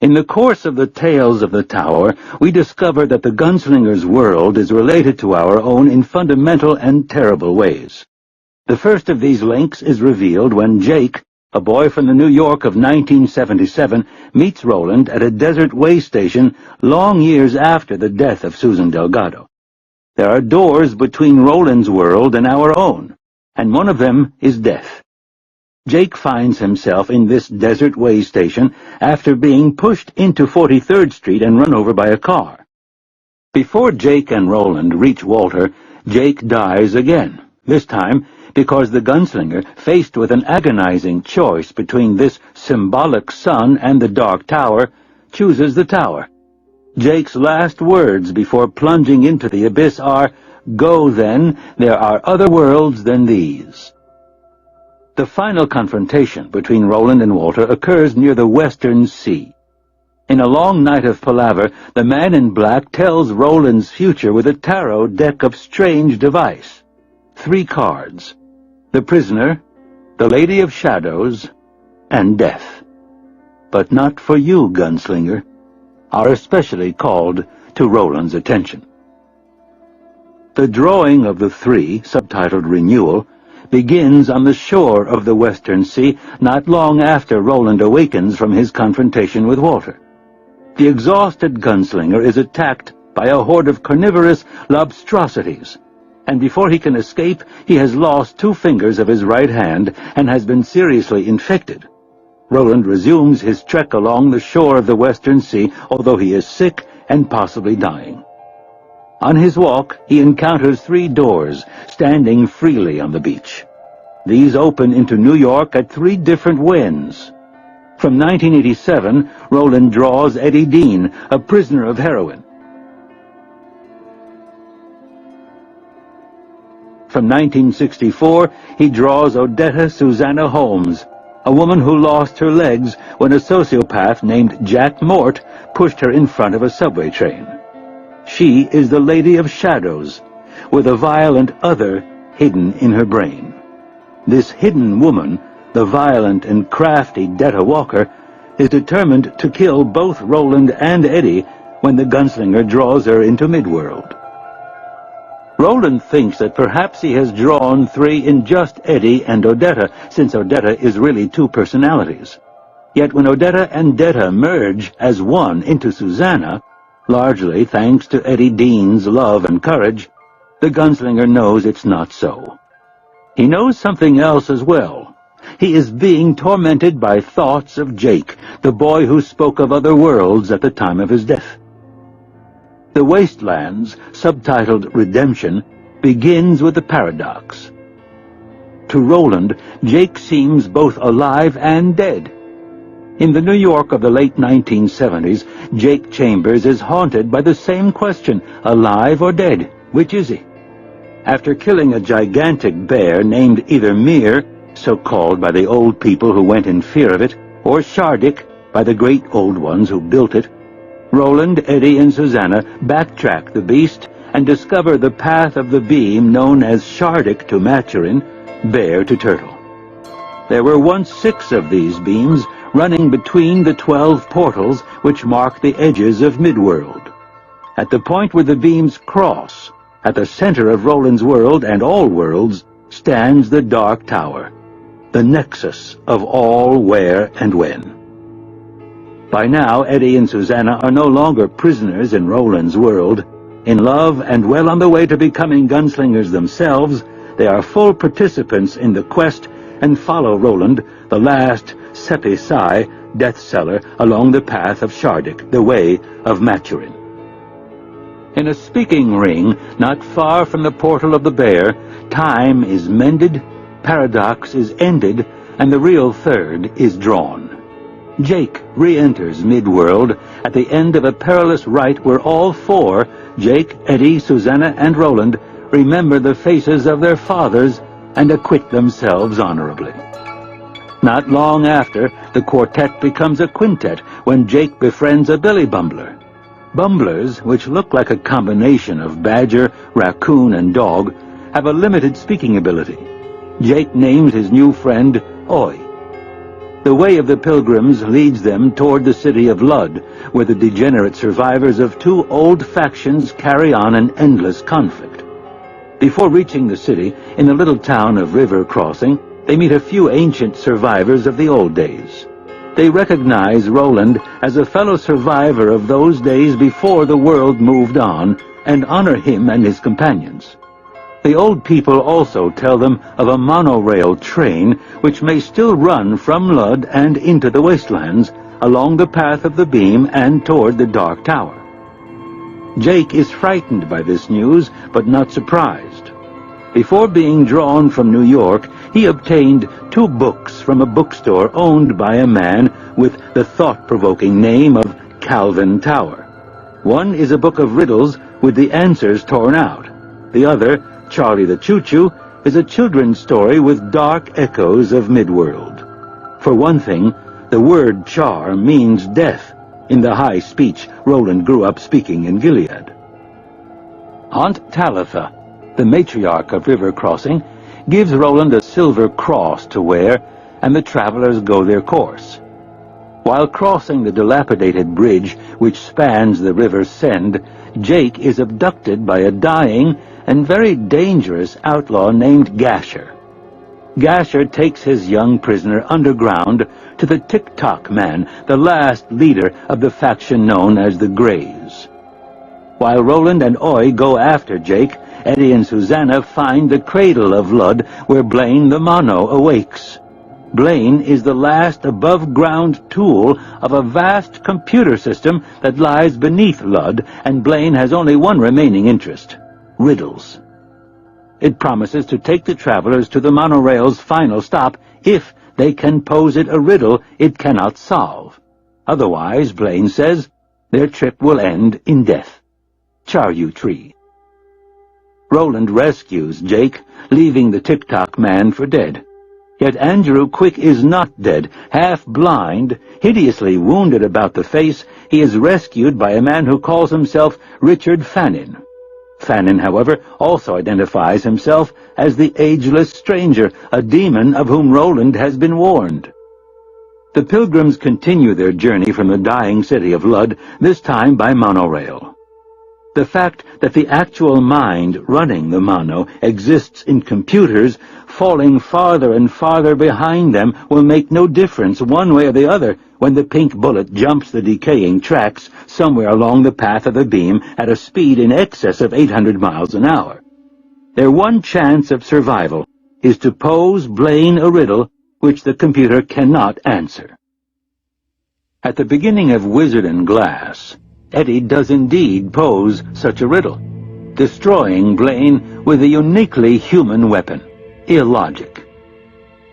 In the course of the Tales of the Tower, we discover that the gunslinger's world is related to our own in fundamental and terrible ways. The first of these links is revealed when Jake, a boy from the New York of 1977, meets Roland at a desert way station long years after the death of Susan Delgado. There are doors between Roland's world and our own, and one of them is death. Jake finds himself in this desert way station after being pushed into 43rd Street and run over by a car. Before Jake and Roland reach Walter, Jake dies again, this time because the gunslinger, faced with an agonizing choice between this symbolic sun and the Dark Tower, chooses the tower. Jake's last words before plunging into the abyss are, "Go then, there are other worlds than these." The final confrontation between Roland and Walter occurs near the Western Sea. In a long night of palaver, the man in black tells Roland's future with a tarot deck of strange device. 3 cards: the prisoner, the Lady of Shadows, and death. But not for you, gunslinger, are especially called to Roland's attention. The drawing of the 3, subtitled Renewal, begins on the shore of the Western Sea not long after Roland awakens from his confrontation with Walter. The exhausted gunslinger is attacked by a horde of carnivorous lobstrosities, and before he can escape, he has lost 2 fingers of his right hand and has been seriously infected. Roland resumes his trek along the shore of the Western Sea, although he is sick and possibly dying. On his walk, he encounters 3 doors, standing freely on the beach. These open into New York at 3 different winds. From 1987, Roland draws Eddie Dean, a prisoner of heroin. From 1964, he draws Odetta Susanna Holmes, a woman who lost her legs when a sociopath named Jack Mort pushed her in front of a subway train. She is the Lady of Shadows, with a violent other hidden in her brain. This hidden woman, the violent and crafty Detta Walker, is determined to kill both Roland and Eddie when the gunslinger draws her into Midworld. Roland thinks that perhaps he has drawn 3 in just Eddie and Odetta, since Odetta is really 2 personalities. Yet when Odetta and Detta merge as one into Susanna, largely thanks to Eddie Dean's love and courage, the gunslinger knows it's not so. He knows something else as well. He is being tormented by thoughts of Jake, the boy who spoke of other worlds at the time of his death. The Wastelands, subtitled Redemption, begins with a paradox. To Roland, Jake seems both alive and dead. In the New York of the late 1970s, Jake Chambers is haunted by the same question, alive or dead, which is he? After killing a gigantic bear named either Mir, so called by the old people who went in fear of it, or Shardik, by the great old ones who built it, Roland, Eddie, and Susanna backtrack the beast and discover the path of the beam known as Shardik to Maturin, bear to turtle. There were once 6 of these beams, running between the 12 portals which mark the edges of Midworld. At the point where the beams cross, at the center of Roland's world and all worlds, stands the Dark Tower, the nexus of all where and when. By now, Eddie and Susanna are no longer prisoners in Roland's world. In love and well on the way to becoming gunslingers themselves, they are full participants in the quest and follow Roland, the last Sepi-Sai, Death Seller, along the path of Shardik, the way of Maturin. In a speaking ring, not far from the portal of the bear, time is mended, paradox is ended, and the real third is drawn. Jake re-enters Midworld at the end of a perilous rite where all 4, Jake, Eddie, Susanna, and Roland, remember the faces of their fathers and acquit themselves honorably. Not long after, the quartet becomes a quintet when Jake befriends a billy bumbler. Bumblers, which look like a combination of badger, raccoon, and dog, have a limited speaking ability. Jake names his new friend Oi. The way of the pilgrims leads them toward the city of Lud, where the degenerate survivors of two old factions carry on an endless conflict. Before reaching the city, in the little town of River Crossing, they meet a few ancient survivors of the old days. They recognize Roland as a fellow survivor of those days before the world moved on, and honor him and his companions. The old people also tell them of a monorail train which may still run from Lud and into the wastelands, along the path of the beam and toward the Dark Tower. Jake is frightened by this news, but not surprised. Before being drawn from New York, he obtained 2 books from a bookstore owned by a man with the thought-provoking name of Calvin Tower. One is a book of riddles with the answers torn out. The other, Charlie the Choo-Choo, is a children's story with dark echoes of Midworld. For one thing, the word char means death, in the high speech Roland grew up speaking in Gilead. Aunt Talitha, the matriarch of River Crossing, gives Roland a silver cross to wear, and the travelers go their course. While crossing the dilapidated bridge which spans the River Send, Jake is abducted by a dying and very dangerous outlaw named Gasher. Gasher takes his young prisoner underground to the TicTock Man, the last leader of the faction known as the Greys. While Roland and Oi go after Jake, Eddie and Susanna find the cradle of Lud where Blaine the Mono awakes. Blaine is the last above-ground tool of a vast computer system that lies beneath Lud, and Blaine has only one remaining interest: riddles. It promises to take the travelers to the monorail's final stop if they can pose it a riddle it cannot solve. Otherwise, Blaine says, their trip will end in death. Charyu Tree. Roland rescues Jake, leaving the TicTock Man for dead. Yet Andrew Quick is not dead. Half blind, hideously wounded about the face, he is rescued by a man who calls himself Richard Fannin. Fannin, however, also identifies himself as the Ageless Stranger, a demon of whom Roland has been warned. The pilgrims continue their journey from the dying city of Lud, this time by monorail. The fact that the actual mind running the mono exists in computers, falling farther and farther behind them, will make no difference one way or the other when the pink bullet jumps the decaying tracks somewhere along the path of the beam at a speed in excess of 800 miles an hour. Their one chance of survival is to pose Blaine a riddle which the computer cannot answer. At the beginning of Wizard and Glass, Eddie does indeed pose such a riddle, destroying Blaine with a uniquely human weapon, illogic.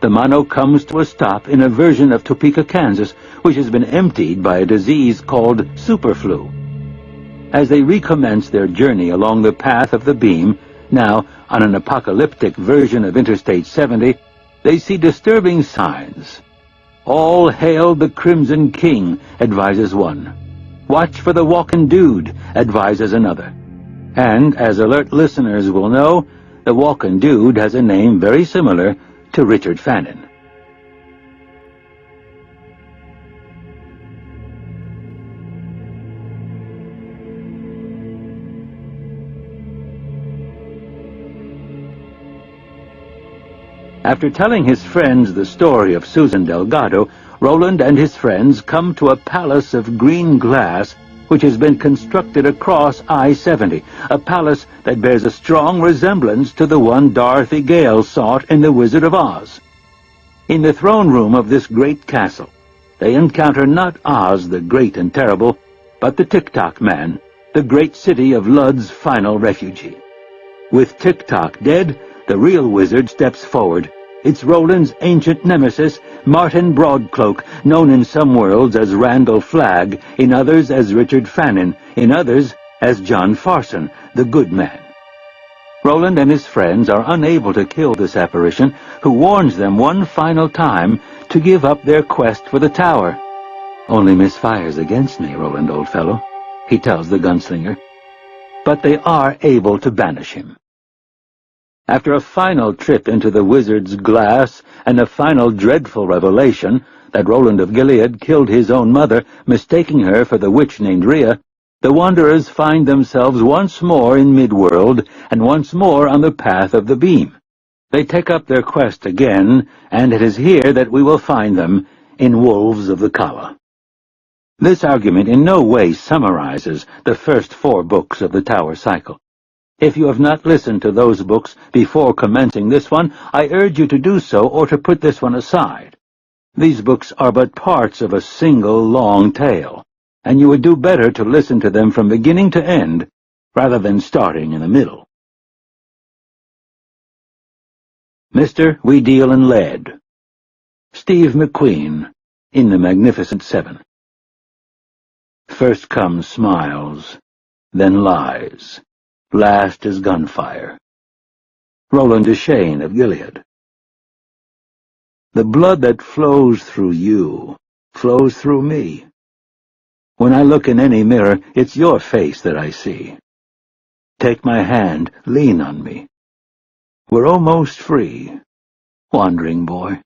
The mono comes to a stop in a version of Topeka, Kansas, which has been emptied by a disease called superflu. As they recommence their journey along the path of the beam, now on an apocalyptic version of Interstate 70, they see disturbing signs. "All hail the Crimson King," advises one. "Watch for the walking dude," advises another. And, as alert listeners will know, the walking dude has a name very similar to Richard Fannin. After telling his friends the story of Susan Delgado, Roland and his friends come to a palace of green glass which has been constructed across I-70, a palace that bears a strong resemblance to the one Dorothy Gale sought in The Wizard of Oz. In the throne room of this great castle, they encounter not Oz the Great and Terrible, but the TicTock Man, the great city of Lud's final refugee. With TicTock dead, the real wizard steps forward. It's Roland's ancient nemesis, Martin Broadcloak, known in some worlds as Randall Flagg, in others as Richard Fannin, in others as John Farson, the good man. Roland and his friends are unable to kill this apparition, who warns them one final time to give up their quest for the tower. "Only misfires against me, Roland, old fellow," he tells the gunslinger. But they are able to banish him. After a final trip into the wizard's glass and a final dreadful revelation that Roland of Gilead killed his own mother, mistaking her for the witch named Rhea, the wanderers find themselves once more in Midworld and once more on the path of the beam. They take up their quest again, and it is here that we will find them, in Wolves of the Kawa. This argument in no way summarizes the first 4 books of the Tower Cycle. If you have not listened to those books before commencing this one, I urge you to do so or to put this one aside. These books are but parts of a single long tale, and you would do better to listen to them from beginning to end, rather than starting in the middle. Mr. We Deal in Lead. Steve McQueen, in The Magnificent Seven. First comes smiles, then lies. Last is gunfire. Roland of Gilead. The blood that flows through you flows through me. When I look in any mirror, it's your face that I see. Take my hand, lean on me. We're almost free, wandering boy.